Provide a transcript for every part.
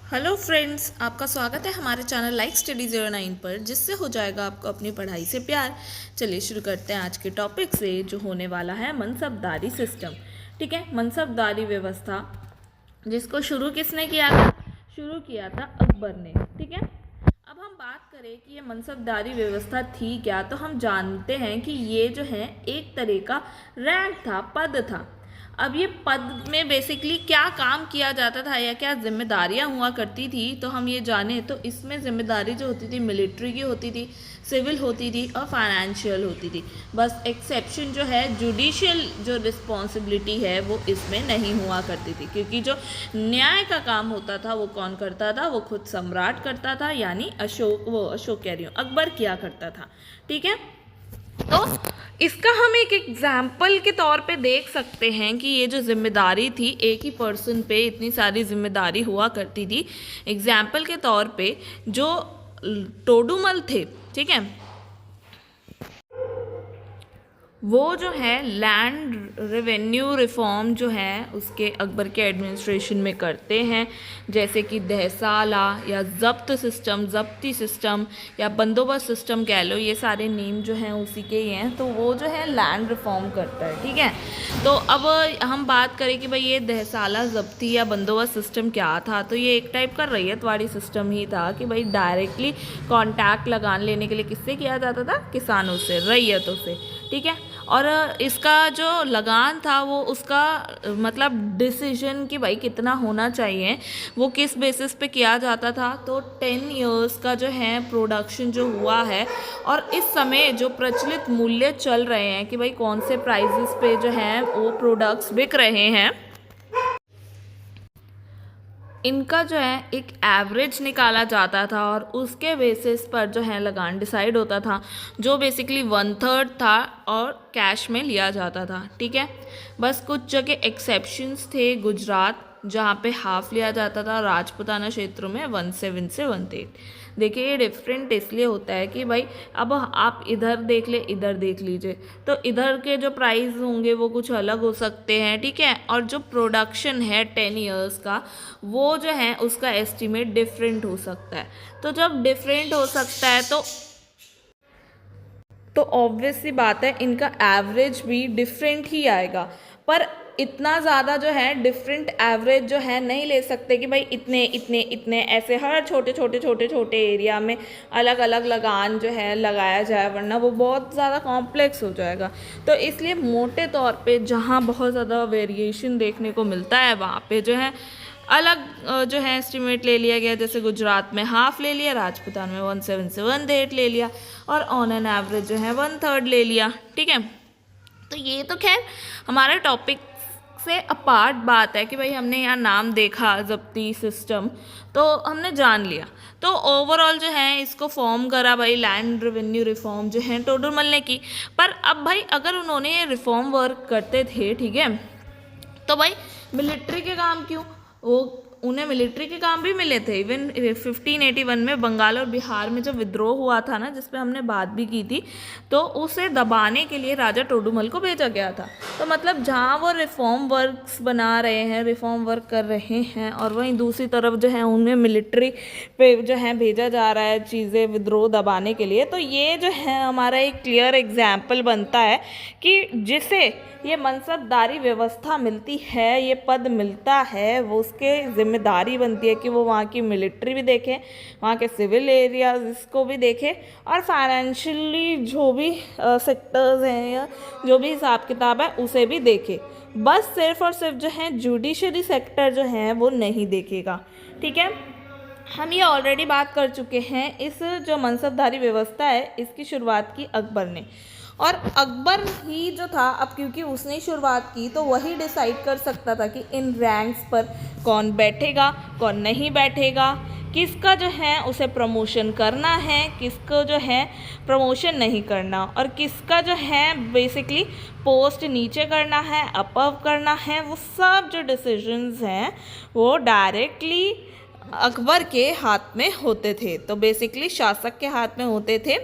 Hello friends, आपका स्वागत है हमारे चैनल लाइक स्टडी 09 पर, जिससे हो जाएगा आपको अपनी पढ़ाई से प्यार। चलिए शुरू करते हैं आज के टॉपिक से, जो होने वाला है मनसबदारी सिस्टम। ठीक है, मनसबदारी व्यवस्था, जिसको शुरू किसने किया था? शुरू किया था अकबर ने। ठीक है, अब हम बात करें कि ये मनसबदारी व्यवस्था थी क्या, तो हम जानते हैं कि ये जो है एक तरह का रैंक था, पद था। अब ये पद में बेसिकली क्या काम किया जाता था या क्या जिम्मेदारियां हुआ करती थी, तो हम ये जाने तो इसमें जिम्मेदारी जो होती थी मिलिट्री की होती थी, सिविल होती थी और फाइनेंशियल होती थी। बस एक्सेप्शन जो है जुडिशियल जो रिस्पॉन्सिबिलिटी है वो इसमें नहीं हुआ करती थी, क्योंकि जो न्याय का काम होता था वो कौन करता था? वो खुद सम्राट करता था, यानी अशोक कह रही हूँ, अकबर किया करता था। ठीक है, तो इसका हम एक एग्जाम्पल के तौर पे देख सकते हैं कि ये जो जिम्मेदारी थी, एक ही पर्सन पे इतनी सारी जिम्मेदारी हुआ करती थी। एग्जाम्पल के तौर पे जो टोडुमल थे, ठीक है, वो जो है लैंड रेवेन्यू रिफॉर्म जो है उसके अकबर के एडमिनिस्ट्रेशन में करते हैं, जैसे कि दहसाला या जब्त सिस्टम, जब्ती सिस्टम या बंदोबस्त सिस्टम कह लो, ये सारे नेम जो हैं उसी के ही हैं। तो वो जो है लैंड रिफॉर्म करता है। ठीक है, तो अब हम बात करें कि भाई ये दहसाला, जब्ती या बंदोबस्त सिस्टम क्या था, तो ये एक टाइप का रैयतवाड़ी सिस्टम ही था कि भाई डायरेक्टली कॉन्टैक्ट लगान लेने के लिए किससे किया जाता था? किसानों से, रैयतों से। ठीक है, और इसका जो लगान था वो उसका मतलब डिसीजन कि भाई कितना होना चाहिए वो किस बेसिस पे किया जाता था। तो 10 इयर्स का जो है प्रोडक्शन जो हुआ है, और इस समय जो प्रचलित मूल्य चल रहे हैं कि भाई कौन से प्राइसेस पे जो है वो प्रोडक्ट्स बिक रहे हैं, इनका जो है एक एवरेज निकाला जाता था और उसके बेसिस पर जो है लगान डिसाइड होता था, जो बेसिकली 1/3 था और कैश में लिया जाता था। ठीक है, बस कुछ जगह एक्सेप्शंस थे, गुजरात जहाँ पे हाफ लिया जाता था, राजपूताना क्षेत्रों में 1/7 से 1/8। देखिए, ये डिफरेंट इसलिए होता है कि भाई अब आप इधर देख ले, इधर देख लीजिए, तो इधर के जो प्राइस होंगे वो कुछ अलग हो सकते हैं। ठीक है, और जो प्रोडक्शन है 10 इयर्स का, वो जो है उसका एस्टिमेट डिफरेंट हो सकता है। तो जब डिफरेंट हो सकता है तो ऑब्वियस सी बात है इनका एवरेज भी डिफरेंट ही आएगा। पर इतना ज़्यादा जो है डिफरेंट एवरेज जो है नहीं ले सकते कि भाई इतने इतने इतने ऐसे हर छोटे छोटे छोटे छोटे एरिया में अलग अलग लगान जो है लगाया जाए, वरना वो बहुत ज़्यादा कॉम्प्लेक्स हो जाएगा। तो इसलिए मोटे तौर पे जहाँ बहुत ज़्यादा वेरिएशन देखने को मिलता है वहाँ पे जो है अलग जो है एस्टिमेट ले लिया गया। जैसे गुजरात में हाफ ले लिया, राजपूतान में 1/7 से 1/8 ले लिया, और ऑन एन एवरेज जो है 1/3 ले लिया। ठीक है, तो ये तो खैर हमारे टॉपिक से अपार्ट बात है कि भाई हमने यहाँ नाम देखा जब्ती सिस्टम, तो हमने जान लिया। तो ओवरऑल जो है इसको फॉर्म करा भाई लैंड रेवेन्यू रिफॉर्म जो है टोडरमल ने की। पर अब भाई अगर उन्होंने ये रिफॉर्म वर्क करते थे, ठीक है, तो भाई मिलिट्री के काम क्यों? वो उन्हें मिलिट्री के काम भी मिले थे। इवन 1581 में बंगाल और बिहार में जब विद्रोह हुआ था ना, जिस पे हमने बात भी की थी, तो उसे दबाने के लिए राजा टोडुमल को भेजा गया था। तो मतलब जहाँ वो रिफॉर्म वर्क्स बना रहे हैं, रिफॉर्म वर्क कर रहे हैं, और वहीं दूसरी तरफ जो है उन्हें मिलिट्री पे जो है भेजा जा रहा है चीज़ें विद्रोह दबाने के लिए, तो ये जो है हमारा एक क्लियर एग्जाम्पल बनता है कि जिसे ये मनसबदारी व्यवस्था मिलती है, ये पद मिलता है, वो उसके जिम्मेदारी बनती है कि वो वहाँ की मिलिट्री भी देखे, वहाँ के सिविल एरियाज इसको भी देखे, और फाइनेंशियली जो भी सेक्टर्स हैं या जो भी हिसाब किताब है उसे भी देखे। बस सिर्फ और सिर्फ जो है जुडिशरी सेक्टर जो है वो नहीं देखेगा। ठीक है, हम ये ऑलरेडी बात कर चुके हैं। इस जो मनसबदारी व्यवस्था है इसकी शुरुआत की अकबर ने, और अकबर ही जो था, अब क्योंकि उसने शुरुआत की तो वही डिसाइड कर सकता था कि इन रैंक्स पर कौन बैठेगा, कौन नहीं बैठेगा, किसका जो है उसे प्रमोशन करना है, किसको जो है प्रमोशन नहीं करना, और किसका जो है बेसिकली पोस्ट नीचे करना है, अप करना है। वो सब जो डिसीजंस हैं वो डायरेक्टली अकबर के हाथ में होते थे, तो बेसिकली शासक के हाथ में होते थे।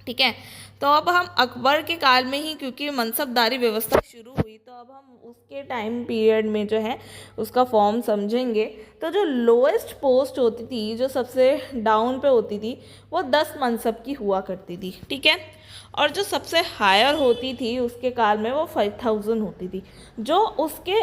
ठीक है, तो अब हम अकबर के काल में ही, क्योंकि मनसबदारी व्यवस्था शुरू हुई, तो अब हम उसके टाइम पीरियड में जो है उसका फॉर्म समझेंगे। तो जो लोएस्ट पोस्ट होती थी, जो सबसे डाउन पे होती थी, वो 10 मनसब की हुआ करती थी, ठीक है। और जो सबसे हायर होती थी उसके काल में वो 5000 होती थी। जो उसके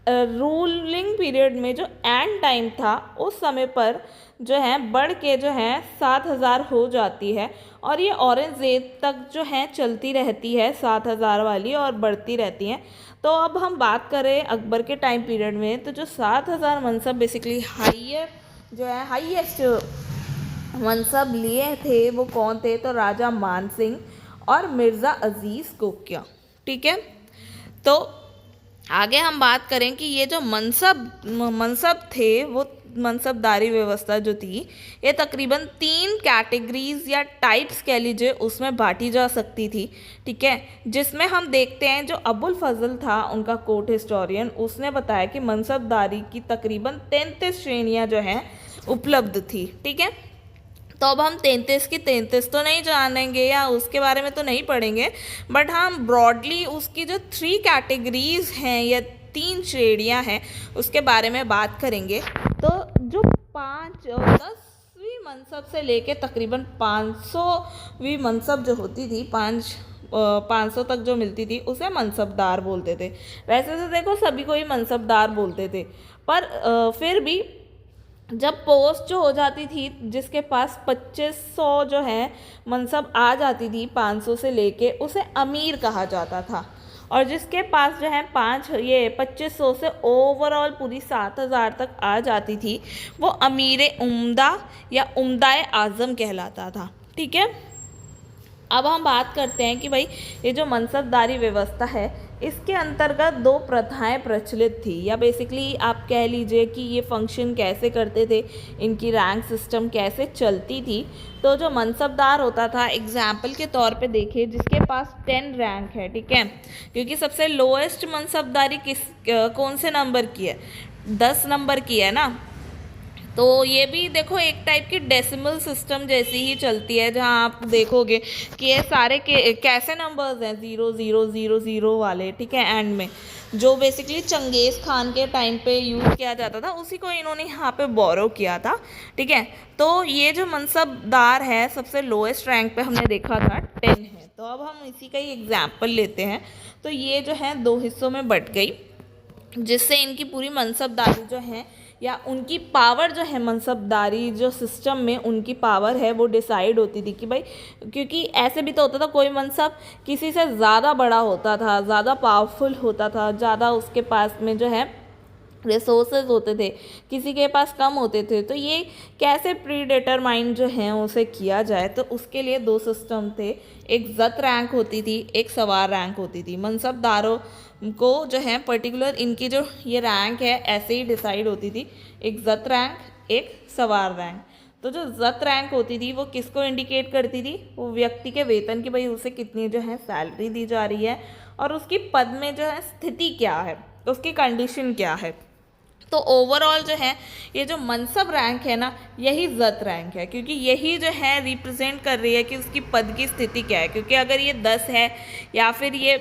रूलिंग पीरियड में जो एंड टाइम था उस समय पर जो है बढ़ के जो है 7000 हो जाती है, और ये औरंगज़ेब तक जो है चलती रहती है 7000 वाली, और बढ़ती रहती हैं। तो अब हम बात करें अकबर के टाइम पीरियड में, तो जो 7000 मनसब बेसिकली हाइयर जो है हाईएस्ट मनसब लिए थे वो कौन थे, तो राजा मान सिंह और मिर्ज़ा अजीज़ कोकिया, ठीक है। तो आगे हम बात करें कि ये जो मनसब थे, वो मनसबदारी व्यवस्था जो थी, ये तकरीबन 3 कैटेगरीज या टाइप्स कह लीजिए उसमें बांटी जा सकती थी, ठीक है। जिसमें हम देखते हैं जो अबुल फजल था, उनका कोर्ट हिस्टोरियन, उसने बताया कि मनसबदारी की तकरीबन 33 श्रेणियां जो हैं उपलब्ध थी, ठीक है। तो अब हम 33 की 33 तो नहीं जानेंगे या उसके बारे में तो नहीं पढ़ेंगे, बट हम ब्रॉडली उसकी जो 3 कैटेगरीज हैं या 3 श्रेणियां हैं उसके बारे में बात करेंगे। तो जो 5 और 10वीं मनसब से लेके तकरीबन 500वीं मनसब जो होती थी, 500 तक जो मिलती थी, उसे मनसबदार बोलते थे। वैसे तो देखो सभी को ही मनसबदार बोलते थे, पर फिर भी जब पोस्ट जो हो जाती थी, जिसके पास 2500 जो है मनसब आ जाती थी 500 से लेके, उसे अमीर कहा जाता था। और जिसके पास जो है 2500 से ओवरऑल पूरी 7000 तक आ जाती थी, वो अमीर उम्दा या उम्दाए आज़म कहलाता था, ठीक है। अब हम बात करते हैं कि भाई ये जो मनसबदारी व्यवस्था है, इसके अंतर्गत 2 प्रथाएं प्रचलित थी, या बेसिकली आप कह लीजिए कि ये फंक्शन कैसे करते थे, इनकी रैंक सिस्टम कैसे चलती थी। तो जो मनसबदार होता था, एग्जाम्पल के तौर पे देखिए, जिसके पास 10 रैंक है, ठीक है, क्योंकि सबसे लोएस्ट मनसबदारी कौन से नंबर की है, 10 नंबर की है ना। तो ये भी देखो एक टाइप की डेसिमल सिस्टम जैसी ही चलती है, जहाँ आप देखोगे कि ये सारे कैसे नंबर्स हैं, 0 0 0 0 वाले, ठीक है, एंड में, जो बेसिकली चंगेज़ खान के टाइम पे यूज़ किया जाता था, उसी को इन्होंने यहाँ पे बोरो किया था, ठीक है। तो ये जो मनसबदार है, सबसे लोएस्ट रैंक पे हमने देखा था 10 है। तो अब हम इसी का ही एग्जाम्पल लेते हैं। तो ये जो है 2 हिस्सों में बट गई, जिससे इनकी पूरी मनसबदारी जो है या उनकी पावर जो है, मनसबदारी जो सिस्टम में उनकी पावर है, वो डिसाइड होती थी कि भाई, क्योंकि ऐसे भी तो होता था कोई मनसब किसी से ज़्यादा बड़ा होता था, ज़्यादा पावरफुल होता था, ज़्यादा उसके पास में जो है रिसोर्सेज होते थे, किसी के पास कम होते थे। तो ये कैसे प्रीडिटरमाइन जो है उसे किया जाए, तो उसके लिए 2 सिस्टम थे, एक ज़त रैंक होती थी, एक सवार रैंक होती थी। मनसबदारों को जो है पर्टिकुलर इनकी जो ये रैंक है ऐसे ही डिसाइड होती थी, एक ज़त रैंक, एक सवार रैंक। तो जो ज़त रैंक होती थी वो किसको इंडिकेट करती थी, वो व्यक्ति के वेतन की, भाई उसे कितनी जो है सैलरी दी जा रही है, और उसकी पद में जो है स्थिति क्या है, उसकी कंडीशन क्या है। तो ओवरऑल जो है ये जो मनसब रैंक है ना, यही ज़त रैंक है, क्योंकि यही जो है रिप्रेजेंट कर रही है कि उसकी पद की स्थिति क्या है। क्योंकि अगर ये 10 है या फिर ये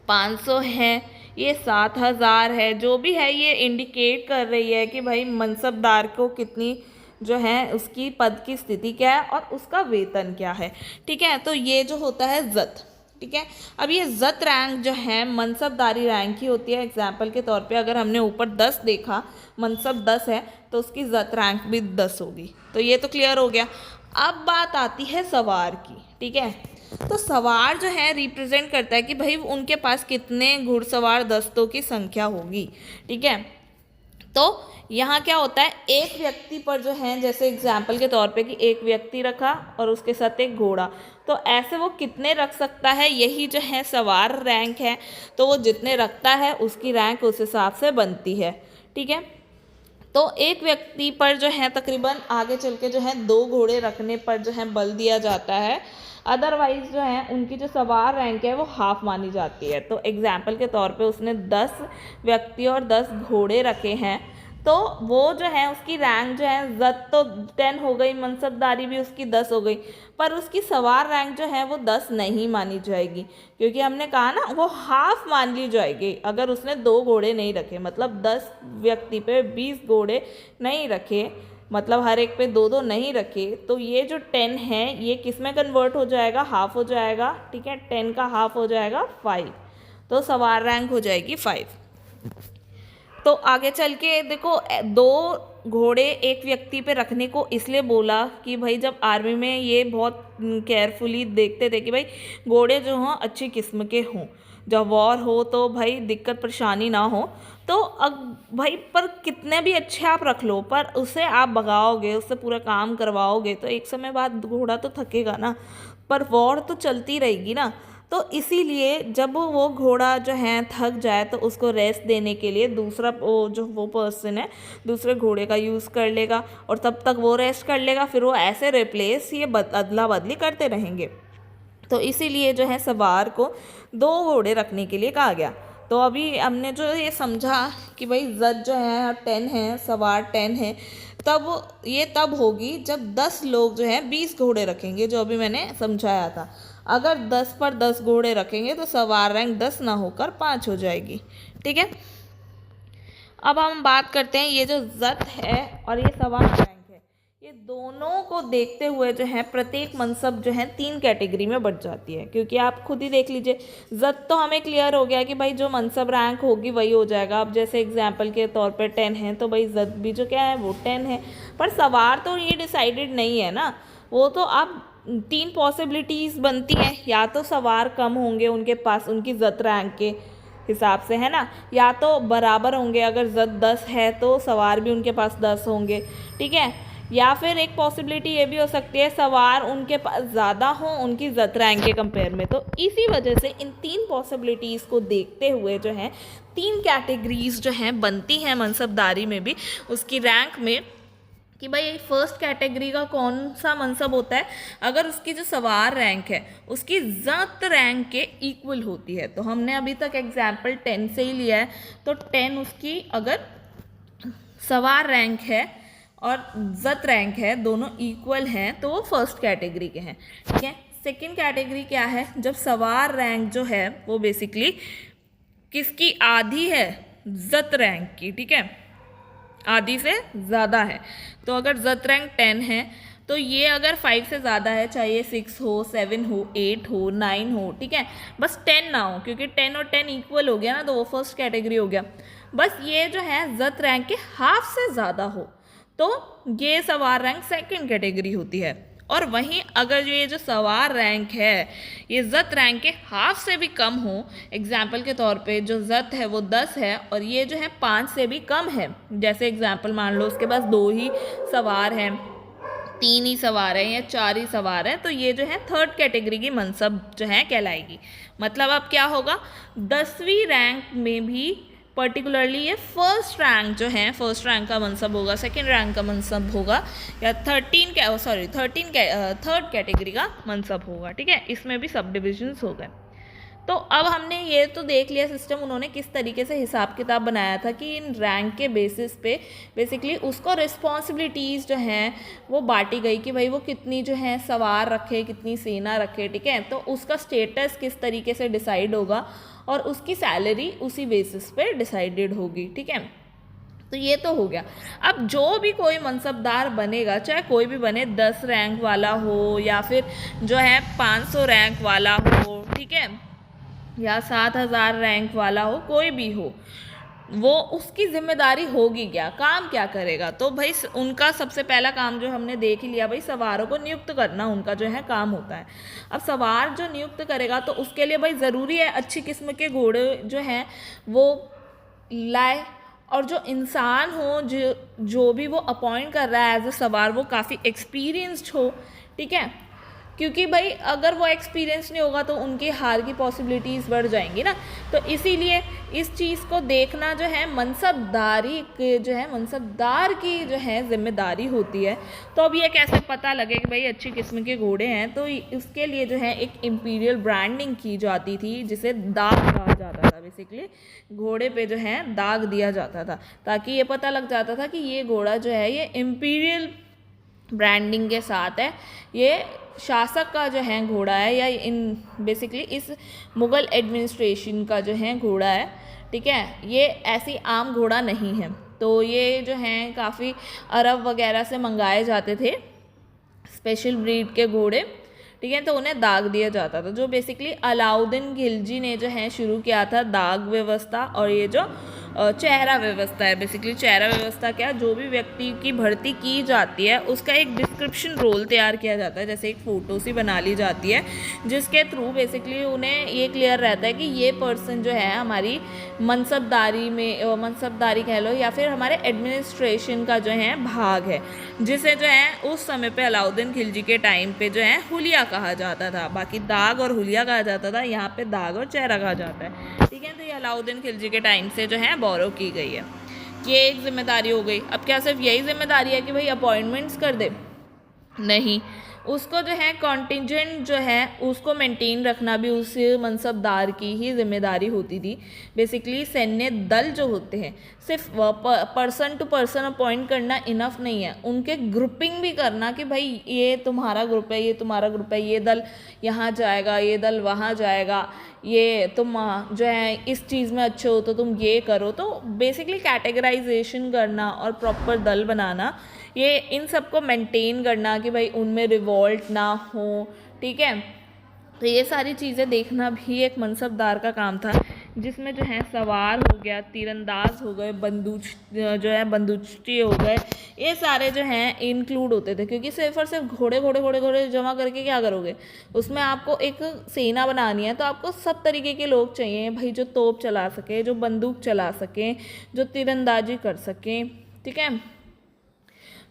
500 है, ये 7000 है, जो भी है, ये इंडिकेट कर रही है कि भाई मनसबदार को कितनी जो है उसकी पद की स्थिति क्या है और उसका वेतन क्या है, ठीक है। तो ये जो होता है ज़त, ठीक है। अब ये ज़त रैंक जो है मनसबदारी रैंक ही होती है। एग्जाम्पल के तौर पे अगर हमने ऊपर 10 देखा, मनसब 10 है, तो उसकी ज़त रैंक भी 10 होगी। तो ये तो क्लियर हो गया। अब बात आती है सवार की, ठीक है। तो सवार जो है रिप्रेजेंट करता है कि भाई उनके पास कितने घुड़सवार दस्तों की संख्या होगी, ठीक है। तो यहाँ क्या होता है, एक व्यक्ति पर जो है, जैसे एग्जाम्पल के तौर पे कि एक व्यक्ति रखा और उसके साथ एक घोड़ा, तो ऐसे वो कितने रख सकता है, यही जो है सवार रैंक है। तो वो जितने रखता है उसकी रैंक उस हिसाब से बनती है, ठीक है। तो एक व्यक्ति पर जो है तकरीबन आगे चल के जो है 2 घोड़े रखने पर जो है बल दिया जाता है, अदरवाइज जो है उनकी जो सवार रैंक है वो हाफ मानी जाती है। तो एग्जाम्पल के तौर पे उसने 10 व्यक्ति और 10 घोड़े रखे हैं, तो वो जो है उसकी रैंक जो है जत तो 10 हो गई, मनसबदारी भी उसकी 10 हो गई, पर उसकी सवार रैंक जो है वो 10 नहीं मानी जाएगी, क्योंकि हमने कहा ना वो हाफ मान ली जाएगी अगर उसने 2 घोड़े नहीं रखे, मतलब 10 व्यक्ति पे 20 घोड़े नहीं रखे, मतलब हर एक पे 2-2 नहीं रखे, तो ये जो 10 है ये किस में कन्वर्ट हो जाएगा, हाफ हो जाएगा, ठीक है, 10 का हाफ हो जाएगा 5, तो सवार रैंक हो जाएगी 5। तो आगे चल के देखो 2 घोड़े एक व्यक्ति पे रखने को इसलिए बोला कि भाई जब आर्मी में ये बहुत केयरफुली देखते थे कि भाई घोड़े जो हों अच्छी किस्म के हों, जब वॉर हो तो भाई दिक्कत परेशानी ना हो, तो अब भाई पर कितने भी अच्छे आप रख लो, पर उसे आप भगाओगे, उससे पूरा काम करवाओगे तो एक समय बाद घोड़ा तो थकेगा ना, पर वॉर तो चलती रहेगी ना। तो इसीलिए जब वो घोड़ा जो है थक जाए तो उसको रेस्ट देने के लिए दूसरा वो पर्सन है दूसरे घोड़े का यूज़ कर लेगा, और तब तक वो रेस्ट कर लेगा, फिर वो ऐसे रिप्लेस ये अदला बदली करते रहेंगे। तो इसीलिए जो है सवार को 2 घोड़े रखने के लिए कहा गया। तो अभी हमने जो ये समझा कि भाई जद जो है 10 है, सवार 10 है, तब होगी जब 10 लोग जो है 20 घोड़े रखेंगे, जो अभी मैंने समझाया था। अगर 10 पर 10 घोड़े रखेंगे तो सवार रैंक 10 ना होकर 5 हो जाएगी, ठीक है। अब हम बात करते हैं ये जो जत है और ये सवार रैंक है, ये दोनों को देखते हुए जो है प्रत्येक मनसब जो है 3 कैटेगरी में बढ़ जाती है, क्योंकि आप खुद ही देख लीजिए, जत तो हमें क्लियर हो गया कि भाई जो मनसब रैंक होगी वही हो जाएगा। अब जैसे एग्जाम्पल के तौर पर 10 है तो भाई जत भी जो क्या है वो 10 है, पर सवार तो ये डिसाइडेड नहीं है ना, वो तो आप 3 पॉसिबिलिटीज़ बनती हैं, या तो सवार कम होंगे उनके पास उनकी जत रैंक के हिसाब से, है ना, या तो बराबर होंगे, अगर जत 10 है तो सवार भी उनके पास 10 होंगे, ठीक है, या फिर एक पॉसिबिलिटी ये भी हो सकती है सवार उनके पास ज़्यादा हो उनकी जत रैंक के कंपेयर में। तो इसी वजह से इन 3 पॉसिबिलिटीज़ को देखते हुए जो है 3 कैटेगरीज जो हैं बनती हैं मनसबदारी में भी उसकी रैंक में, कि भाई फर्स्ट कैटेगरी का कौन सा मनसब होता है अगर उसकी जो सवार रैंक है उसकी ज़त रैंक के इक्वल होती है। तो हमने अभी तक एग्जाम्पल 10 से ही लिया है, तो 10 उसकी अगर सवार रैंक है और जत रैंक है दोनों इक्वल हैं तो वो फर्स्ट कैटेगरी के हैं, ठीक है। सेकंड कैटेगरी क्या है, जब सवार रैंक जो है वो बेसिकली किसकी आधी है, जत रैंक की, ठीक है, आधी से ज़्यादा है। तो अगर जत रैंक 10 है तो ये अगर 5 से ज़्यादा है, चाहे 6 हो, 7 हो, 8 हो, 9 हो, ठीक है, बस 10 ना हो, क्योंकि 10 और 10 इक्वल हो गया ना, तो वो फर्स्ट कैटेगरी हो गया। बस ये जो है जत रैंक के हाफ से ज़्यादा हो तो ये सवार रैंक सेकंड कैटेगरी होती है। और वहीं अगर ये जो सवार रैंक है ये जत रैंक के हाफ से भी कम हो, एग्जाम्पल के तौर पे जो जत है वो 10 है और ये जो है 5 से भी कम है, जैसे एग्जाम्पल मान लो उसके पास 2 ही सवार हैं, 3 ही सवार हैं या 4 ही सवार हैं, तो ये जो है थर्ड कैटेगरी की मनसब जो है कहलाएगी। मतलब अब क्या होगा, 10वीं रैंक में भी पर्टिकुलरली ये फर्स्ट रैंक जो है फर्स्ट रैंक का मनसब होगा, सेकंड रैंक का मनसब होगा, या थर्ड कैटेगरी का मनसब होगा, ठीक है। इसमें भी सब डिविजन्स हो गए। तो अब हमने ये तो देख लिया सिस्टम उन्होंने किस तरीके से हिसाब किताब बनाया था कि इन रैंक के बेसिस पे बेसिकली उसको रिस्पॉन्सिबिलिटीज़ जो हैं वो बांटी गई कि भाई वो कितनी जो है सवार रखे, कितनी सेना रखे, ठीक है, तो उसका स्टेटस किस तरीके से डिसाइड होगा और उसकी सैलरी उसी बेसिस पे डिसाइडेड होगी, ठीक है। तो ये तो हो गया। अब जो भी कोई मनसबदार बनेगा, चाहे कोई भी बने, 10 रैंक वाला हो या फिर जो है 500 रैंक वाला हो, ठीक है, या 7000 रैंक वाला हो, कोई भी हो, वो उसकी जिम्मेदारी होगी क्या, काम क्या करेगा। तो भाई उनका सबसे पहला काम जो हमने देख ही लिया, भाई सवारों को नियुक्त करना उनका जो है काम होता है। अब सवार जो नियुक्त करेगा तो उसके लिए भाई ज़रूरी है अच्छी किस्म के घोड़े जो हैं वो लाए, और जो इंसान हो जो भी वो अपॉइंट कर रहा है एज अ सवार वो काफ़ी एक्सपीरियंस्ड हो, ठीक है। क्योंकि भाई अगर वो एक्सपीरियंस नहीं होगा तो उनकी हार की पॉसिबिलिटीज़ बढ़ जाएंगी ना। तो इसीलिए इस चीज़ को देखना जो है मनसबदार की जो है जिम्मेदारी होती है। तो अब ये कैसे पता लगे कि भाई अच्छी किस्म के घोड़े हैं, तो इसके लिए जो है एक इम्पीरियल ब्रांडिंग की जाती थी, जिसे दाग कहा जाता था। बेसिकली घोड़े पे जो है दाग दिया जाता था, ताकि ये पता लग जाता था कि ये घोड़ा जो है ये इम्पीरियल ब्रांडिंग के साथ है, ये शासक का जो है घोड़ा है, या इन बेसिकली इस मुग़ल एडमिनिस्ट्रेशन का जो है घोड़ा है। ठीक है, ये ऐसी आम घोड़ा नहीं है। तो ये जो हैं काफ़ी अरब वगैरह से मंगाए जाते थे स्पेशल ब्रीड के घोड़े। ठीक है, तो उन्हें दाग दिया जाता था, जो बेसिकली अलाउद्दीन खिलजी ने जो है शुरू किया था दाग व्यवस्था। और ये जो चेहरा व्यवस्था है, बेसिकली चेहरा व्यवस्था क्या, जो भी व्यक्ति की भर्ती की जाती है उसका एक डिस्क्रिप्शन रोल तैयार किया जाता है, जैसे एक फ़ोटो सी बना ली जाती है, जिसके थ्रू बेसिकली उन्हें ये क्लियर रहता है कि ये पर्सन जो है हमारी मनसबदारी कह लो, या फिर हमारे एडमिनिस्ट्रेशन का जो है भाग है, जिसे जो है उस समय पे अलाउद्दीन खिलजी के टाइम पे जो है हुलिया कहा जाता था। बाकी दाग और हुलिया कहा जाता था, यहाँ पे दाग और चेहरा कहा जाता है। ठीक है, तो ये अलाउद्दीन खिलजी के टाइम से जो है बोरो की गई है। ये एक जिम्मेदारी हो गई। अब क्या सिर्फ यही जिम्मेदारी है कि भाई अपॉइंटमेंट्स कर दे? नहीं, उसको जो है कॉन्टिजेंट जो है उसको मेंटेन रखना भी उस मनसबदार की ही जिम्मेदारी होती थी। बेसिकली सैन्य दल जो होते हैं, सिर्फ पर्सन टू पर्सन अपॉइंट करना इनफ नहीं है, उनके ग्रुपिंग भी करना कि भाई ये तुम्हारा ग्रुप है, ये तुम्हारा ग्रुप है, ये दल यहाँ जाएगा, ये दल वहाँ जाएगा, ये तुम जो है इस चीज़ में अच्छे हो तो तुम ये करो। तो बेसिकली कैटेगराइजेशन करना और प्रॉपर दल बनाना, ये इन सब को मेंटेन करना कि भाई उनमें रिवॉल्ट ना हो। ठीक है, तो ये सारी चीज़ें देखना भी एक मनसबदार का काम था, जिसमें जो है सवार हो गया, तीरंदाज हो गए, बंदूकची हो गए, ये सारे जो हैं इंक्लूड होते थे। क्योंकि सिर्फ और सिर्फ घोड़े जमा करके क्या करोगे, उसमें आपको एक सेना बनानी है, तो आपको सब तरीके के लोग चाहिए भाई, जो तोप चला सके, जो बंदूक चला सकें, जो तीरंदाजी कर सकें। ठीक है,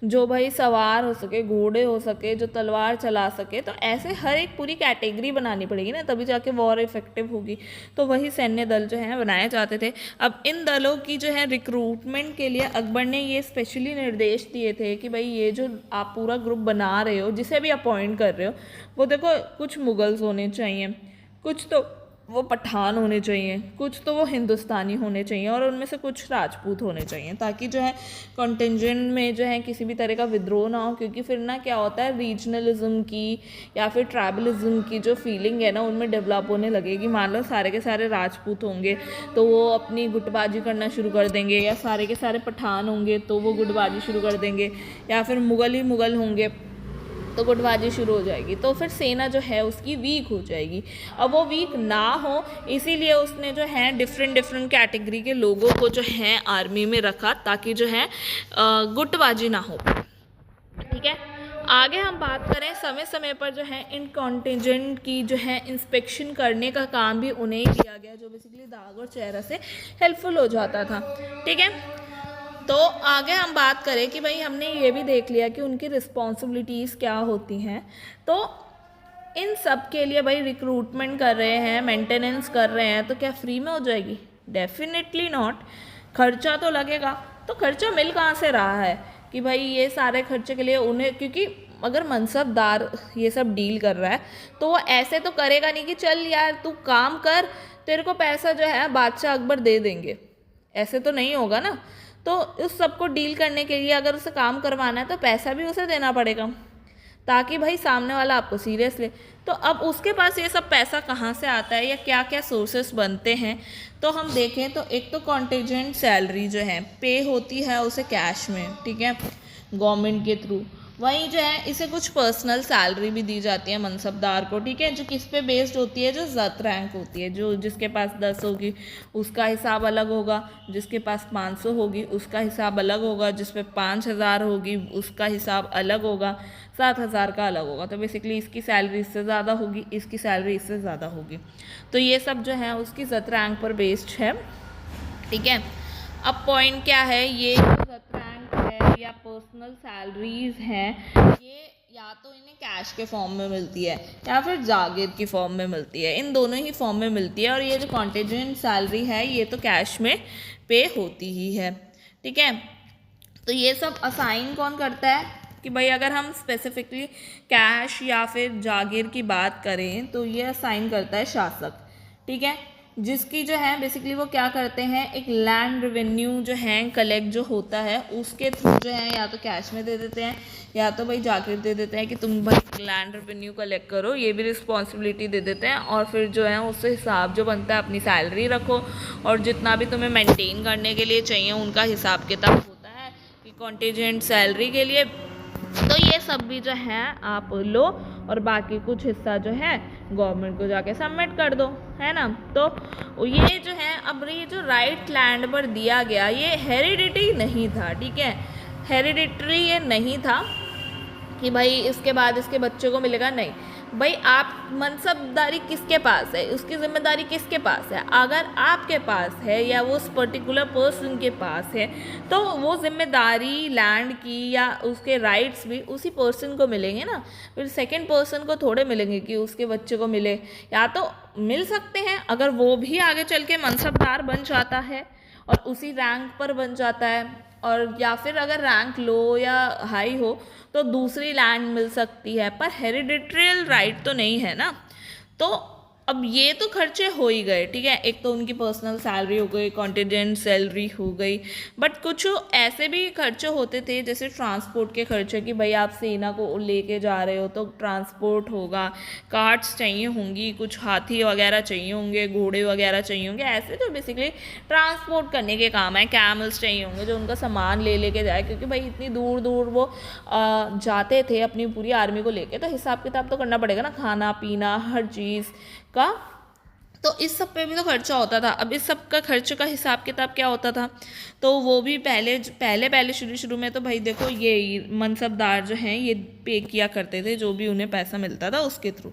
जो भाई सवार हो सके, घोड़े हो सके, जो तलवार चला सके। तो ऐसे हर एक पूरी कैटेगरी बनानी पड़ेगी ना, तभी जाके वॉर इफेक्टिव होगी। तो वही सैन्य दल जो है बनाए जाते थे। अब इन दलों की जो है रिक्रूटमेंट के लिए अकबर ने ये स्पेशली निर्देश दिए थे कि भाई ये जो आप पूरा ग्रुप बना रहे हो, जिसे भी अपॉइंट कर रहे हो, वो देखो कुछ मुगल्स होने चाहिए, कुछ तो वो पठान होने चाहिए, कुछ तो वो हिंदुस्तानी होने चाहिए, और उनमें से कुछ राजपूत होने चाहिए, ताकि जो है कॉन्टिजेंट में जो है किसी भी तरह का विद्रोह ना हो। क्योंकि फिर ना क्या होता है, रीजनलिज्म की या फिर ट्राइबलिज्म की जो फीलिंग है ना, उनमें डेवलप होने लगेगी। मान लो सारे के सारे राजपूत होंगे तो वो अपनी गुटबाजी करना शुरू कर देंगे, या सारे के सारे पठान होंगे तो वो गुटबाजी शुरू कर देंगे, या फिर मुग़ल ही मुग़ल होंगे तो गुटबाजी शुरू हो जाएगी। तो फिर सेना जो है उसकी वीक हो जाएगी। अब वो वीक ना हो, इसीलिए उसने जो है डिफरेंट कैटेगरी के लोगों को जो है आर्मी में रखा, ताकि जो है गुटबाजी ना हो। ठीक है, आगे हम बात करें, समय समय पर जो है इन कॉन्टिजेंट की जो है इंस्पेक्शन करने का काम भी उन्हें ही दिया गया, जो बेसिकली दाग और चेहरा से हेल्पफुल हो जाता था। ठीक है, तो आगे हम बात करें कि भाई हमने ये भी देख लिया कि उनकी रिस्पॉन्सिबिलिटीज़ क्या होती हैं। तो इन सब के लिए भाई रिक्रूटमेंट कर रहे हैं, मेंटेनेंस कर रहे हैं, तो क्या फ्री में हो जाएगी? डेफिनेटली नॉट, खर्चा तो लगेगा। तो खर्चा मिल कहाँ से रहा है कि भाई ये सारे खर्चे के लिए उन्हें, क्योंकि अगर मनसबदार ये सब डील कर रहा है तो वो ऐसे तो करेगा नहीं कि चल यार तू काम कर, तेरे को पैसा जो है बादशाह अकबर दे देंगे, ऐसे तो नहीं होगा ना। तो उस सबको डील करने के लिए अगर उसे काम करवाना है तो पैसा भी उसे देना पड़ेगा, ताकि भाई सामने वाला आपको सीरियस ले। तो अब उसके पास ये सब पैसा कहाँ से आता है, या क्या क्या सोर्सेस बनते हैं, तो हम देखें तो एक तो कॉन्टिजेंट सैलरी जो है पे होती है उसे कैश में, ठीक है, गवर्नमेंट के थ्रू। वहीं जो है इसे कुछ पर्सनल सैलरी भी दी जाती है मनसबदार को, ठीक है, जो किस पे बेस्ड होती है, जो ज़त रैंक होती है। जो जिसके पास 10 होगी उसका हिसाब अलग होगा, जिसके पास 500 होगी उसका हिसाब अलग होगा, जिस पे 5000 होगी उसका हिसाब अलग होगा, 7000 का अलग होगा। तो बेसिकली इसकी सैलरी इससे ज़्यादा होगी, इसकी सैलरी इससे ज़्यादा होगी। तो ये सब जो है उसकी ज़त रैंक पर बेस्ड है। ठीक है, अब पॉइंट क्या है, ये जो ज़त रैंक है या पर्सनल सैलरीज हैं, ये या तो इन्हें कैश के फॉर्म में मिलती है या फिर जागीर की फॉर्म में मिलती है, इन दोनों ही फॉर्म में मिलती है। और ये जो कॉन्टीजेंट सैलरी है ये तो कैश में पे होती ही है, ठीक है। तो ये सब असाइन कौन करता है कि भाई अगर हम स्पेसिफिकली कैश या फिर जागीर की बात करें तो ये असाइन करता है शासक, ठीक है। जिसकी जो है बेसिकली वो क्या करते हैं, एक लैंड रेवेन्यू जो है कलेक्ट जो होता है उसके थ्रू जो है या तो कैश में दे देते हैं या तो भाई जागीर दे देते हैं कि तुम भाई लैंड रेवेन्यू कलेक्ट करो, ये भी रिस्पॉन्सिबिलिटी दे देते हैं। और फिर जो है उससे हिसाब जो बनता है अपनी सैलरी रखो और जितना भी तुम्हें मेंटेन करने के लिए चाहिए उनका हिसाब किताब होता है कि कॉन्टीजेंट सैलरी के लिए। तो ये सब भी जो है आप लो और बाकी कुछ हिस्सा जो है गवर्नमेंट को जाके सबमिट कर दो, है ना। तो ये जो है अब ये जो राइट लैंड पर दिया गया ये हेरिडिटी नहीं था, ठीक है। हेरिडिटरी ये नहीं था कि भाई इसके बाद इसके बच्चे को मिलेगा, नहीं भाई आप मनसबदारी किसके पास है, उसकी जिम्मेदारी किसके पास है, अगर आपके पास है या वो उस पर्टिकुलर पर्सन के पास है तो वो जिम्मेदारी लैंड की या उसके राइट्स भी उसी पर्सन को मिलेंगे ना, फिर सेकंड पर्सन को थोड़े मिलेंगे कि उसके बच्चे को मिले। या तो मिल सकते हैं अगर वो भी आगे चल के मनसबदार बन जाता है और उसी रैंक पर बन जाता है, और या फिर अगर रैंक लो या हाई हो तो दूसरी लैंड मिल सकती है, पर हेरिडिटरियल राइट तो नहीं है ना। तो अब ये तो खर्चे हो ही गए, ठीक है। एक तो उनकी पर्सनल सैलरी हो गई, कॉन्टीजेंट सैलरी हो गई, बट कुछ ऐसे भी खर्चे होते थे जैसे ट्रांसपोर्ट के खर्चे कि भाई आप सेना को लेके जा रहे हो तो ट्रांसपोर्ट होगा, कार्ट्स चाहिए होंगी, कुछ हाथी वगैरह चाहिए होंगे, घोड़े वगैरह चाहिए होंगे, ऐसे तो बेसिकली ट्रांसपोर्ट करने के काम है। कैमल्स चाहिए होंगे जो उनका सामान ले लेके जाए, क्योंकि भाई इतनी दूर दूर वो जाते थे अपनी पूरी आर्मी को लेके, तो हिसाब किताब तो करना पड़ेगा ना, खाना पीना हर चीज़ का। तो इस सब पे भी तो खर्चा होता था। अब इस सब का खर्च का हिसाब किताब क्या होता था, तो वो भी पहले शुरू में तो भाई देखो ये मनसबदार जो हैं ये पे किया करते थे जो भी उन्हें पैसा मिलता था उसके थ्रू,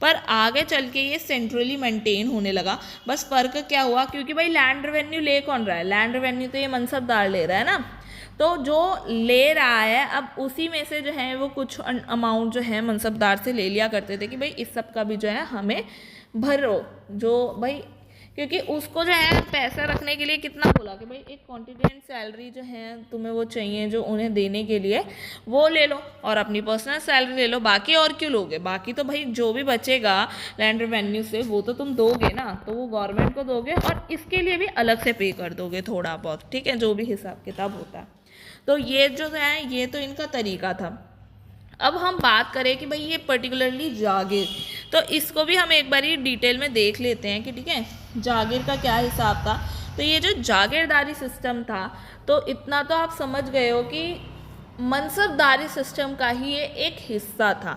पर आगे चल के ये सेंट्रली मेंटेन होने लगा। बस फ़र्क क्या हुआ, क्योंकि भाई लैंड रेवेन्यू ले कौन रहा है, लैंड रेवेन्यू तो ये मनसबदार ले रहा है ना, तो जो ले रहा है अब उसी में से जो है वो कुछ अमाउंट जो है मनसबदार से ले लिया करते थे कि भाई इस सब का भी जो है हमें भरो, जो भाई क्योंकि उसको जो है पैसा रखने के लिए कितना बोला कि भाई एक कॉन्टीजेंट सैलरी जो है तुम्हें वो चाहिए जो उन्हें देने के लिए वो ले लो और अपनी पर्सनल सैलरी ले लो, बाकी और क्यों लोगे, बाकी तो भाई जो भी बचेगा लैंड रेवेन्यू से वो तो तुम दोगे ना, तो वो गवर्नमेंट को दोगे और इसके लिए भी अलग से पे कर दोगे थोड़ा बहुत, ठीक है, जो भी हिसाब किताब होता है। तो ये जो है ये तो इनका तरीका था। अब हम बात करें कि भाई ये पर्टिकुलरली जागीर, तो इसको भी हम एक बार ही डिटेल में देख लेते हैं कि ठीक है जागीर का क्या हिसाब था। तो ये जो जागीरदारी सिस्टम था तो इतना तो आप समझ गए हो कि मनसबदारी सिस्टम का ही ये एक हिस्सा था,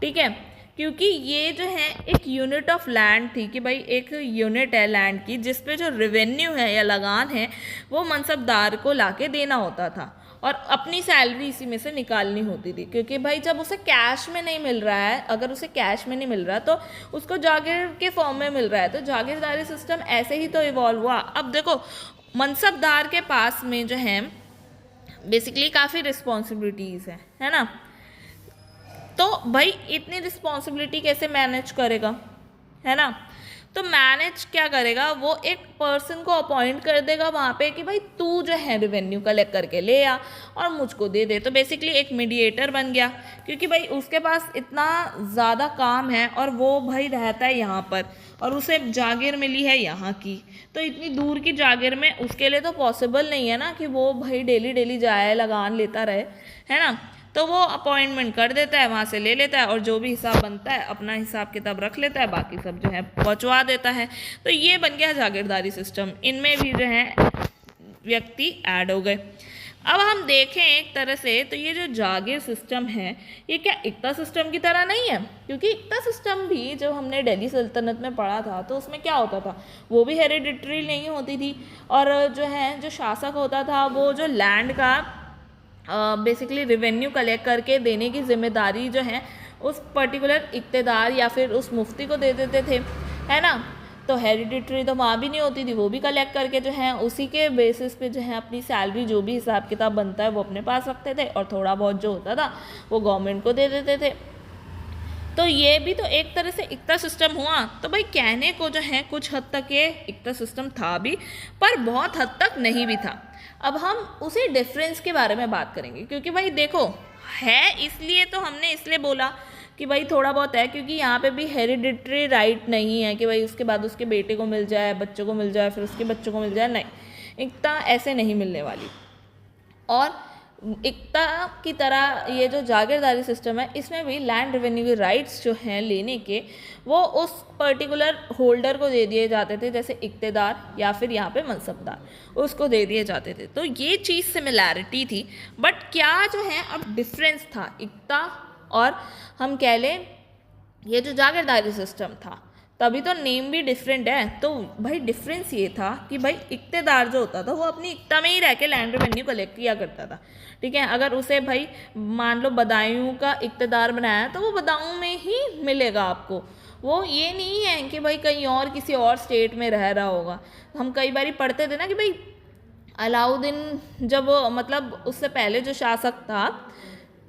ठीक है, क्योंकि ये जो है एक यूनिट ऑफ लैंड थी कि भाई एक यूनिट है लैंड की जिस पे जो रेवेन्यू है या लगान है वो मनसबदार को लाके देना होता था और अपनी सैलरी इसी में से निकालनी होती थी, क्योंकि भाई जब उसे कैश में नहीं मिल रहा है, अगर उसे कैश में नहीं मिल रहा तो उसको जागीर के फॉर्म में मिल रहा है, तो जागीरदारी सिस्टम ऐसे ही तो इवॉल्व हुआ। अब देखो मनसबदार के पास में जो है बेसिकली काफ़ी रिस्पॉन्सिबिलिटीज़ है ना, तो भाई इतनी रिस्पॉन्सिबिलिटी कैसे मैनेज करेगा, है ना। तो मैनेज क्या करेगा, वो एक पर्सन को अपॉइंट कर देगा वहाँ पे कि भाई तू जो है रेवेन्यू कलेक्ट करके ले आ और मुझको दे दे। तो बेसिकली एक मीडिएटर बन गया, क्योंकि भाई उसके पास इतना ज़्यादा काम है और वो भाई रहता है यहाँ पर और उसे जागीर मिली है यहाँ की, तो इतनी दूर की जागीर में उसके लिए तो पॉसिबल नहीं है ना कि वो भाई डेली डेली जाए लगान लेता रहे, है ना। तो वो अपॉइंटमेंट कर देता है, वहाँ से ले लेता है और जो भी हिसाब बनता है अपना हिसाब किताब रख लेता है, बाकी सब जो है पहुँचवा देता है। तो ये बन गया जागीरदारी सिस्टम, इनमें भी जो है व्यक्ति ऐड हो गए। अब हम देखें एक तरह से तो ये जो जागीर सिस्टम है ये क्या इक्ता सिस्टम की तरह नहीं है, क्योंकि इक्ता सिस्टम भी जब हमने दिल्ली सल्तनत में पढ़ा था तो उसमें क्या होता था, वो भी हेरिडिटरी नहीं होती थी और जो है जो शासक होता था वो जो लैंड का बेसिकली रेवेन्यू कलेक्ट करके देने की जिम्मेदारी जो है उस पर्टिकुलर इक्तेदार या फिर उस मुफ्ती को दे देते थे, है ना। तो हेरिडिटरी तो वहाँ भी नहीं होती थी, वो भी कलेक्ट करके जो है उसी के बेसिस पे जो है अपनी सैलरी जो भी हिसाब किताब बनता है वो अपने पास रखते थे, और थोड़ा बहुत जो होता था वो गवर्नमेंट को दे देते थे। तो ये भी तो एक तरह से इक्ता सिस्टम हुआ। तो भाई कहने को जो है कुछ हद तक ये इक्ता सिस्टम था भी, पर बहुत हद तक नहीं भी था। अब हम उसी डिफरेंस के बारे में बात करेंगे, क्योंकि भाई देखो है इसलिए तो हमने इसलिए बोला कि भाई थोड़ा बहुत है, क्योंकि यहाँ पे भी हेरिडिटरी राइट नहीं है कि भाई उसके बाद उसके बेटे को मिल जाए, बच्चों को मिल जाए, फिर उसके बच्चों को मिल जाए, नहीं, इक्ता ऐसे नहीं मिलने वाली। और इक्ता की तरह ये जो जागीरदारी सिस्टम है इसमें भी लैंड रेवेन्यू के राइट्स जो हैं लेने के, वो उस पर्टिकुलर होल्डर को दे दिए जाते थे, जैसे इक्तेदार या फिर यहाँ पे मनसबदार, उसको दे दिए जाते थे। तो ये चीज़ सिमिलैरिटी थी, बट क्या जो है अब डिफरेंस था इक्ता और हम कह लें ये जो जागीरदारी सिस्टम था, तभी तो नेम भी डिफरेंट है। तो भाई डिफरेंस ये था कि भाई इक्तेदार जो होता था वो अपनी इक्ता में ही रह के लैंड रेवेन्यू कलेक्ट किया करता था, ठीक है। अगर उसे भाई मान लो बदायूं का इक्तेदार बनाया तो वो बदायूं में ही मिलेगा आपको, वो ये नहीं है कि भाई कहीं और किसी और स्टेट में रह रहा होगा। हम कई बार पढ़ते थे ना कि भाई अलाउद्दीन जब मतलब उससे पहले जो शासक था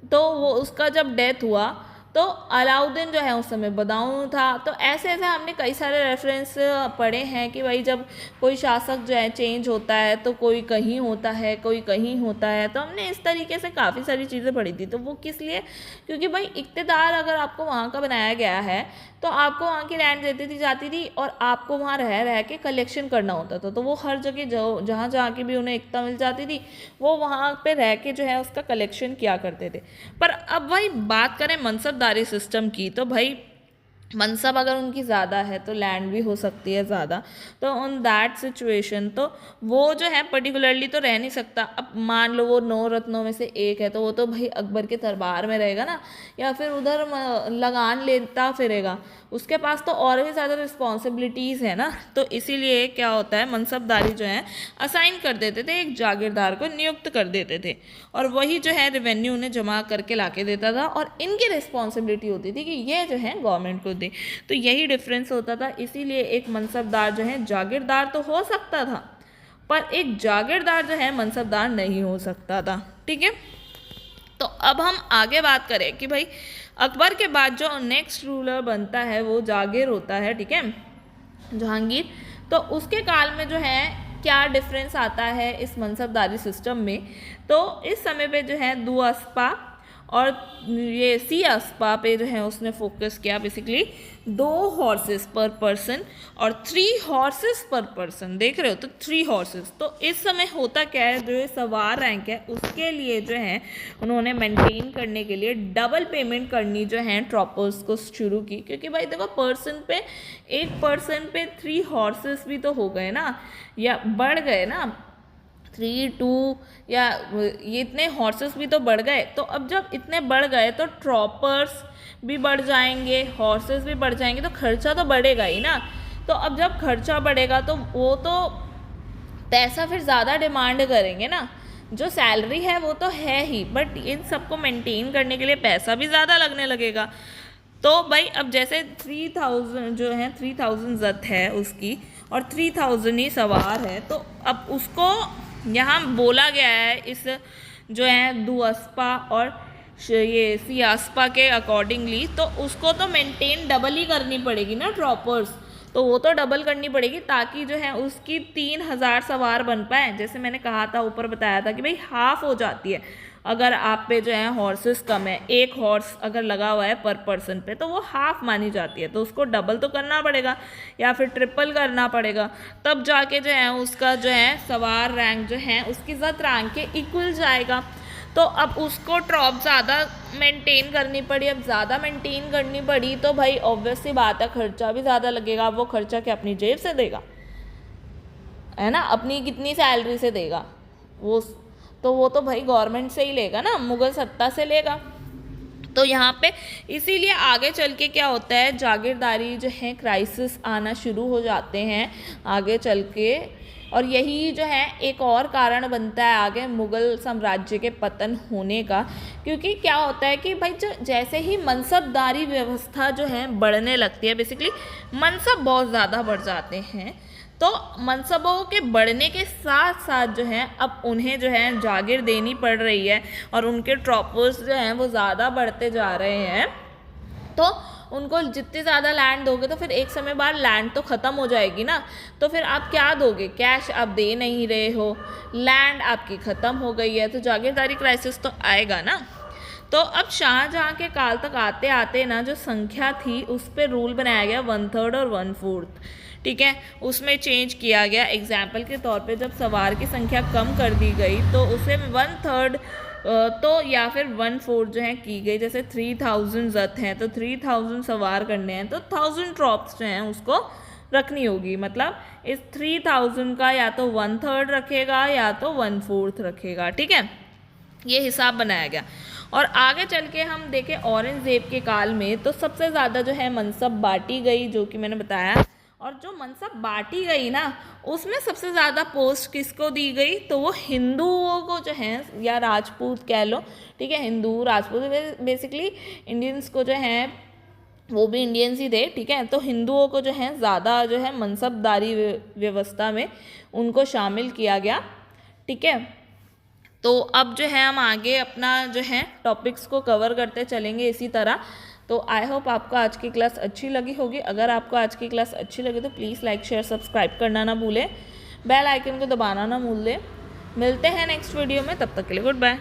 तो वो उसका जब डेथ हुआ तो अलाउद्दीन जो है उस समय बदायूं था। तो ऐसे ऐसे हमने कई सारे रेफरेंस पढ़े हैं कि भाई जब कोई शासक जो है चेंज होता है तो कोई कहीं होता है, कोई कहीं होता है। तो हमने इस तरीके से काफ़ी सारी चीज़ें पढ़ी थी। तो वो किस लिए, क्योंकि भाई इक्तेदार अगर आपको वहाँ का बनाया गया है तो आपको वहाँ की लैंड देती थी जाती थी और आपको वहाँ रह रह के कलेक्शन करना होता था। तो वो हर जगह जो जहाँ जहाँ की भी उन्हें इक्ता मिल जाती थी वो वहाँ पे रह के जो है उसका कलेक्शन किया करते थे। पर अब भाई बात करें मनसबदारी सिस्टम की, तो भाई मनसब अगर उनकी ज़्यादा है तो लैंड भी हो सकती है ज़्यादा। तो ऑन दैट सिचुएशन तो वो जो है पर्टिकुलरली तो रह नहीं सकता। अब मान लो वो 9 रत्नों में से एक है तो वो तो भाई अकबर के दरबार में रहेगा ना, या फिर उधर लगान लेता फिरेगा, उसके पास तो और भी ज़्यादा रिस्पॉन्सिबिलिटीज़ है ना। तो इसीलिए क्या होता है मनसबदारी जो है असाइन कर देते थे, एक जागीरदार को नियुक्त कर देते थे और वही जो है रेवेन्यू उन्हें जमा करके ला के देता था और इनकी रिस्पॉन्सिबिलिटी होती थी कि ये जो है गवर्नमेंट को दे। तो यही डिफरेंस होता था। इसीलिए एक मनसबदार जो है जागीरदार तो हो सकता था पर एक जागीरदार जो है मनसबदार नहीं हो सकता था, ठीक है। तो अब हम आगे बात करें कि भाई अकबर के बाद जो नेक्स्ट रूलर बनता है वो जागीर होता है, ठीक है, जहांगीर। तो उसके काल में जो है क्या डिफरेंस आता है इस मनसबदारी सिस्टम में, तो इस समय पे जो है दुअस्पा और ये सियास्पा पे जो है उसने फोकस किया। बेसिकली 2 हॉर्सेस पर पर्सन और 3 हॉर्सेस पर पर्सन, देख रहे हो, तो 3 हॉर्सेस। तो इस समय होता क्या है, जो ये सवार रैंक है उसके लिए जो है उन्होंने मेंटेन करने के लिए डबल पेमेंट करनी जो है ट्रॉपर्स को शुरू की। क्योंकि भाई देखो एक पर्सन पे 3 हॉर्सेस भी तो हो गए ना, या बढ़ गए ना, 3, 2 या ये इतने हॉर्सेस भी तो बढ़ गए। तो अब जब इतने बढ़ गए तो ट्रॉपर्स भी बढ़ जाएंगे, हॉर्सेस भी बढ़ जाएंगे, तो खर्चा तो बढ़ेगा ही ना। तो अब जब खर्चा बढ़ेगा तो वो तो पैसा फिर ज़्यादा डिमांड करेंगे ना। जो सैलरी है वो तो है ही, बट इन सबको मेंटेन करने के लिए पैसा भी ज़्यादा लगने लगेगा। तो भाई अब जैसे 3000 जो है 3000 जत है उसकी और 3000 ही सवार है, तो अब उसको यहाँ बोला गया है इस जो है दुअस्पा और ये सियास्पा के अकॉर्डिंगली, तो उसको तो मेंटेन डबल ही करनी पड़ेगी ना ट्रॉपर्स। तो वो तो डबल करनी पड़ेगी ताकि जो है उसकी 3000 सवार बन पाए। जैसे मैंने कहा था, ऊपर बताया था कि भाई हाफ हो जाती है अगर आप पे जो है हॉर्सेस कम है। एक हॉर्स अगर लगा हुआ है पर पर्सन पे तो वो हाफ मानी जाती है, तो उसको डबल तो करना पड़ेगा या फिर ट्रिपल करना पड़ेगा, तब जाके जो है उसका जो है सवार रैंक जो है उसकी ज़त रैंक के इक्वल जाएगा। तो अब उसको ट्रॉप ज़्यादा मेंटेन करनी पड़ी। अब ज़्यादा मेंटेन करनी पड़ी तो भाई ऑब्वियस सी बात है खर्चा भी ज़्यादा लगेगा। वो खर्चा क्या अपनी जेब से देगा, है ना, अपनी कितनी सैलरी से देगा वो तो भाई गवर्नमेंट से ही लेगा ना, मुगल सत्ता से लेगा। तो यहाँ पे इसीलिए आगे चल के क्या होता है, जागीरदारी जो है क्राइसिस आना शुरू हो जाते हैं आगे चल के। और यही जो है एक और कारण बनता है आगे मुग़ल साम्राज्य के पतन होने का, क्योंकि क्या होता है कि भाई जो जैसे ही मनसबदारी व्यवस्था जो है बढ़ने लगती है, बेसिकली मनसब बहुत ज़्यादा बढ़ जाते हैं, तो मनसबों के बढ़ने के साथ साथ जो है अब उन्हें जो है जागीर देनी पड़ रही है और उनके ट्रॉपर्स जो हैं वो ज़्यादा बढ़ते जा रहे हैं। तो उनको जितनी ज़्यादा लैंड दोगे तो फिर एक समय बाद लैंड तो ख़त्म हो जाएगी ना, तो फिर आप क्या दोगे, कैश आप दे नहीं रहे हो, लैंड आपकी ख़त्म हो गई है, तो जागीरदारी क्राइसिस तो आएगा ना। तो अब शाहजहाँ के काल तक आते आते ना जो संख्या थी उस पर रूल बनाया गया 1/3 और 1/4, ठीक है, उसमें चेंज किया गया। एग्जाम्पल के तौर पे जब सवार की संख्या कम कर दी गई तो उसे 1/3 तो या फिर 1/4 जो है की गई। जैसे 3000 जत हैं तो 3000 सवार करने हैं तो 1000 ट्रॉप्स जो हैं उसको रखनी होगी, मतलब इस 3000 का या तो 1/3 रखेगा या तो 1/4 रखेगा, ठीक है, ये हिसाब बनाया गया। और आगे चल के हम देखें औरंगज़ेब के काल में तो सबसे ज़्यादा जो है मनसब बांटी गई, जो कि मैंने बताया, और जो मनसब बांटी गई ना उसमें सबसे ज़्यादा पोस्ट किसको दी गई, तो वो हिंदुओं को जो है, या राजपूत कह लो, ठीक है, हिंदू राजपूत बेसिकली इंडियंस को जो है वो भी इंडियंस ही थे, ठीक है, तो हिंदुओं को जो है ज़्यादा जो है मनसबदारी व्यवस्था में उनको शामिल किया गया, ठीक है। तो अब जो है हम आगे अपना जो है टॉपिक्स को कवर करते चलेंगे इसी तरह। तो आई होप आपको आज की क्लास अच्छी लगी होगी। अगर आपको आज की क्लास अच्छी लगी तो प्लीज़ लाइक शेयर सब्सक्राइब करना ना भूलें, बेल आइकन को दबाना ना भूलें। मिलते हैं नेक्स्ट वीडियो में, तब तक के लिए गुड बाय।